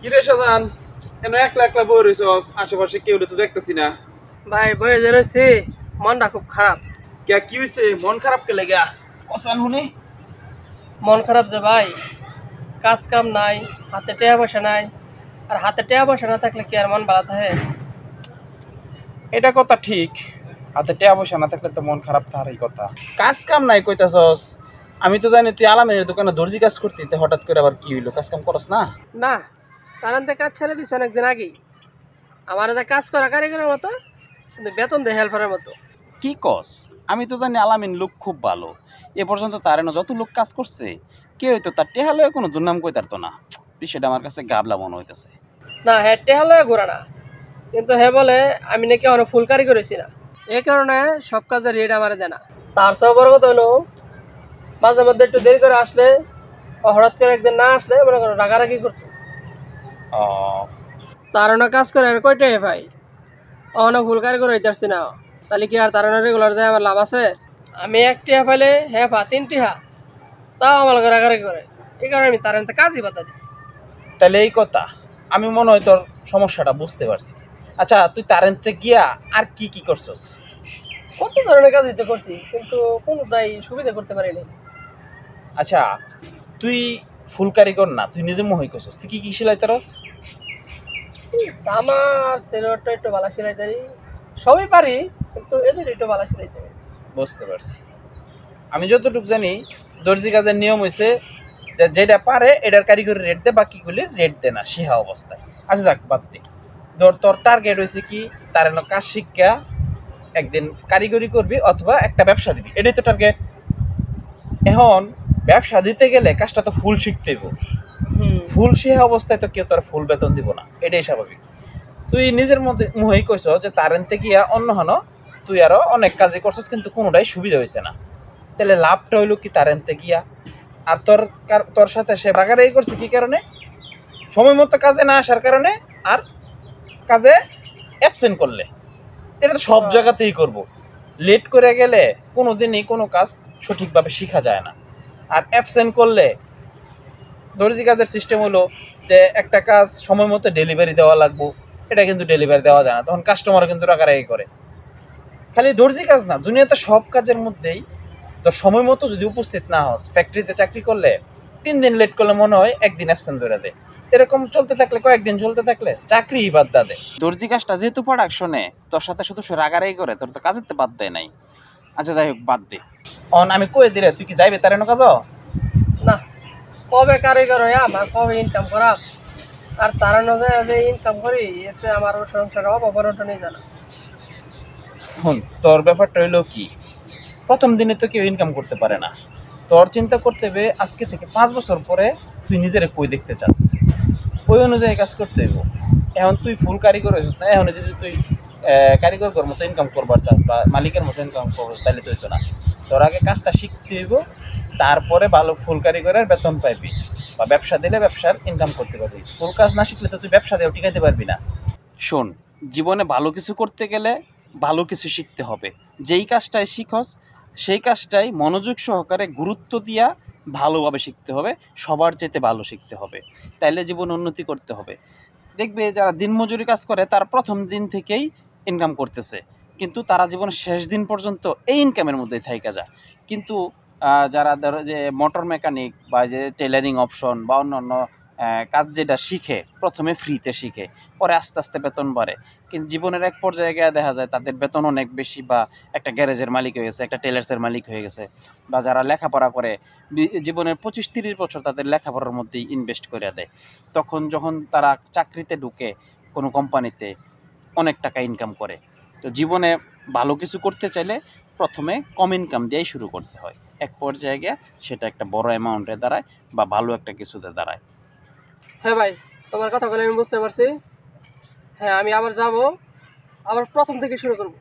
কিরে শাহজাহান, কেন একলা একলা বই রইছস? আশেপাশে কেউ তো দেখতেছি না। ভাই বয়ে যে রয়েছি, মনটা খুব খারাপ। কে কি হইছে? মন খারাপ কে লাগা? কসান হুনি। মন খারাপ যে ভাই, কাজ কাম নাই, হাতে টাকা পয়সা নাই। আর হাতে টাকা পয়সা না থাকলে কি আর মন ভালো থাকে? এটা কথা ঠিক। হাতে টাকা পয়সা না থাকলে তো মন খারাপ থাকারই কথা। কাজ কাম নাই কইতাছস? আমি তো জানি তুই আলামিনের দোকানে দর্জি কাজ করতি, তো হঠাৎ করে আবার কি হইলো? কাজ কাম করস না? না, কারণ তো কাজ ছেড়ে দিছে অনেকদিন আগেই। আমার এটা কাজ করা কারিগরের মতো, কিন্তু বেতন দেয় হেল্পারের মতো। কি কস? আমি তো জানি আলামিন লোক খুব ভালো। এ পর্যন্ত তার এনে যত লোক কাজ করছে, কেউ তো তার টেহা লয়ে কোনো দুর্নাম কইতারতো না। বিষয়টা আমার কাছে গাবলা মনে হইতেছে। না, হ্যাঁ টেহা লয়ে ঘোরা না, কিন্তু হ্যাঁ বলে আমি নাকি অনেক ফুল কারিগর হয়েছি না। এই কারণে সব কাজের রেট আমার দেয় না। তার সব বড় কথা হলো, মাঝে মধ্যে একটু দেরি করে আসলে, হঠাৎ করে একদিন না আসলে মনে করো রাগারাগি করতো। ও, তারা কাজ করে আর কয়টাই ভাই, অনেক ভুল কারিগর হইতে পারছি না। তাহলে কি আর তারা রেগুলার যায় আমার লাভ আছে? আমি এক টিহা পাইলে হ্যাঁ পা 3 টিহা, তাও আমার লগে রাগারাগি করে। এই কারণে আমি তার কাজই বাধা দিছি। তাহলে এই কথা। আমি মনে হয় তোর সমস্যাটা বুঝতে পারছি। আচ্ছা, তুই তারেন্তে গিয়া আর কি কি করছস? কত ধরনের কাজ দিতে করছি, কিন্তু কোনোটাই সুবিধা করতে পারিনি। আচ্ছা, তুই ফুল কারিগর না, তুই নিজে মহি করছস। তুই কি কি সেলাই তারস? আমার সেলোয়ারটা একটু ভালো সেলাই পারি, সবই পারি, কিন্তু এদের একটু ভালো সেলাইতে পারি। বুঝতে পারছি। আমি যতটুকু জানি, দর্জি কাজের নিয়ম হয়েছে যে যেটা পারে এটার কারিগরি রেট দে, বাকিগুলির রেট দে না সিহা অবস্থায়। আচ্ছা যাক, বাদ দে। ধর তোর টার্গেট হয়েছে কি, তার এনে কাজ শিক্ষা একদিন কারিগরি করবি অথবা একটা ব্যবসা দিবি, এটাই তো টার্গেট। এখন ব্যবসা দিতে গেলে কাজটা তো ফুল শিখতে হইব। ফুল সে অবস্থায় তো কেউ তোর ফুল বেতন দিব না, এটাই স্বাভাবিক। তুই নিজের মধ্যে মুহেই কইছ যে তারেনতে গিয়া অন্য হন তুই আরো অনেক কাজে করছিস, কিন্তু কোনোটাই সুবিধা হয়েছে না। তাহলে লাভটা হইলো কি তারেনতে গিয়া? আর তোর সাথে সে বাগারাই করছে কি কারণে? সময় মতো কাজে না আসার কারণে। আর কাজে অ্যাবসেন্ট করলে। এটা তো সব জায়গাতেই করব। লেট করে গেলে কোনো দিনই কোনো কাজ সঠিকভাবে শেখা যায় না। আর অ্যাবসেন্ট করলে, দর্জি কাজের সিস্টেম হলো যে একটা কাজ সময় মতো ডেলিভারি দেওয়া লাগবে। এটা কিন্তু ডেলিভারি দেওয়া যায় না, তখন কাস্টমার কিন্তু রাগারাগি করে। খালি দর্জি কাজ না, দুনিয়াতে সব কাজের মধ্যেই তো সময় মতো যদি উপস্থিত না হস, ফ্যাক্টরিতে চাকরি করলে 3 দিন লেট করলে মনে হয় একদিন অ্যাবসেন্ট ধরে দেয়। এরকম চলতে থাকলে, কয়েকদিন চলতে থাকলে চাকরি বাদ দেয়। দর্জি কাজটা যেহেতু প্রোডাকশনে, তোর সাথে শুধু সে রাগারাগি করে, তোর তো কাজের তো বাদ দেয় নাই। আচ্ছা যাই হোক, বাদ দে। অন আমি কয়ে দিলে তুই কি যাইবে তার এনো কাজ? না, কবে কারিগর হয়ে আমার কবে ইনকাম করা, আর তারা নজরে যে ইনকাম করি, এতে আমার সংসার অবরটনই জানা। হুন, তোর ব্যাপারটা হইলো কি, প্রথম দিনে তো কেউ ইনকাম করতে পারে না। তোর চিন্তা করতে হবে আজকে থেকে 5 বছর পরে তুই নিজেরে কই দেখতে চাস, ওই অনুযায়ী কাজ করতে হইব। এখন তুই ফুল কারিগর হয়েছিস না, এখন যদি তুই কারিগর মতো ইনকাম করবার চাস বা মালিকের মতো ইনকাম করবো, তাহলে তো হইতো না। তোর আগে কাজটা শিখতে হইব, তারপরে ভালো ফুল কারিগরের বেতন পাইবি, বা ব্যবসা দিলে ব্যবসার ইনকাম করতে পারবি। ফুল কাজ না শিখলে তো তুই ব্যবসা দিয়েও টিকাইতে পারবি না। শোন, জীবনে ভালো কিছু করতে গেলে ভালো কিছু শিখতে হবে। যেই কাজটাই শিখস, সেই কাজটাই মনোযোগ সহকারে গুরুত্ব দিয়া ভালোভাবে শিখতে হবে, সবার চাইতে ভালো শিখতে হবে। তাইলে জীবন উন্নতি করতে হবে। দেখবে যারা দিনমজুরি কাজ করে তারা প্রথম দিন থেকেই ইনকাম করতেছে, কিন্তু তারা জীবনের শেষ দিন পর্যন্ত এই ইনকামের মধ্যেই থাইকা যায়। কিন্তু যারা ধরো যে মোটর মেকানিক বা যে টেলারিং অপশন বা অন্যান্য কাজ যেটা শিখে, প্রথমে ফ্রিতে শিখে, পরে আস্তে আস্তে বেতন বাড়ে। কিন্তু জীবনের এক পর্যায়ে গিয়ে দেখা যায় তাদের বেতন অনেক বেশি, বা একটা গ্যারেজের মালিক হয়ে গেছে, একটা টেলার্সের মালিক হয়ে গেছে। বা যারা লেখাপড়া করে, জীবনের 25-30 বছর তাদের লেখাপড়ার মধ্যেই ইনভেস্ট করে দেয়। তখন যখন তারা চাকরিতে ঢুকে কোনো কোম্পানিতে, অনেক টাকা ইনকাম করে। তো জীবনে ভালো কিছু করতে চাইলে প্রথমে কম ইনকাম দিয়েই শুরু করতে হয়। এক পর্যায়ে গিয়ে সেটা একটা বড় অ্যামাউন্টে দাঁড়ায় বা ভালো একটা কিছুতে দাঁড়ায়। হ্যাঁ ভাই, তোমার কথা বলে আমি বুঝতে পারছি। হ্যাঁ, আমি আবার যাব, আবার প্রথম থেকে শুরু করব।